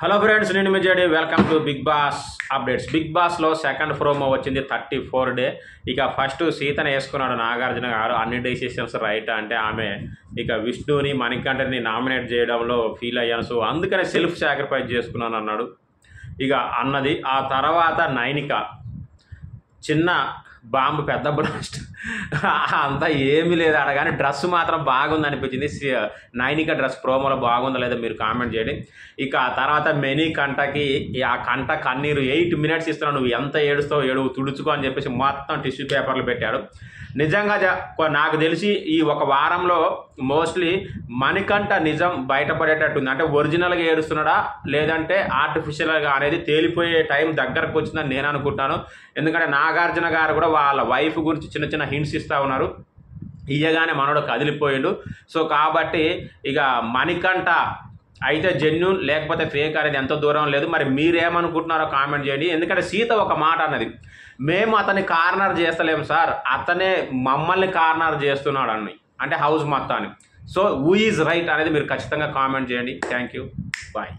Hello friends, నేను మీ JD. Welcome to big boss updates. Big బాస్లో సెకండ్ ప్రోమో వచ్చింది 34 డే. ఇక ఫస్ట్ సీతను వేసుకున్నాడు నాగార్జున గారు. అన్ని డెసిషన్స్ రైట్ అంటే ఆమె ఇక విష్ణుని మణికంఠని నామినేట్ చేయడంలో ఫీల్ అయ్యాను, సో అందుకనే సెల్ఫ్ సాక్రిఫైస్ చేసుకున్నాను అన్నాడు. ఇక అన్నది ఆ తర్వాత నైనిక చిన్న బాంబు పెద్ద బ్లాస్ట్ అంతా ఏమీ లేదు ఆడ, కానీ డ్రెస్ మాత్రం బాగుంది అనిపించింది. నైనిక డ్రెస్ ప్రోమోలో బాగుందా లేదా మీరు కామెంట్ చేయండి. ఇక ఆ తర్వాత మెనీ కంటకి ఆ కంట కన్నీరు 8 minutes ఇస్తున్నావు, నువ్వు ఎంత ఏడుస్తావు ఏడువు తుడుచుకో అని చెప్పేసి మొత్తం టిష్యూ పేపర్లు పెట్టాడు. నిజంగా నాకు తెలిసి ఈ ఒక వారంలో మోస్ట్లీ మణికంఠ నిజం బయటపడేటట్టుంది. అంటే ఒరిజినల్గా ఏడుస్తున్నాడా లేదంటే ఆర్టిఫిషియల్గా అనేది తేలిపోయే టైం దగ్గరకు వచ్చిందని నేను అనుకుంటున్నాను. ఎందుకంటే నాగార్జున గారు కూడా వాళ్ళ వైఫ్ గురించి చిన్న చిన్న హింట్స్ ఇస్తూ ఉన్నారు. ఇయ్యగానే మనోడు కదిలిపోయిండు. సో కాబట్టి ఇక మణికంఠ అయితే జెన్యూన్ లేకపోతే ఫేక్ అనేది ఎంతో దూరం లేదు. మరి మీరేమనుకుంటున్నారో కామెంట్ చేయండి. ఎందుకంటే సీత ఒక మాట అన్నది, మేము అతన్ని కార్నర్ చేస్తలేము సార్, అతనే మమ్మల్ని కార్నర్ చేస్తున్నాడు అని, అంటే హౌస్ మొత్తాన్ని. సో హూ ఈజ్ రైట్ అనేది మీరు ఖచ్చితంగా కామెంట్ చేయండి. Thank you, bye.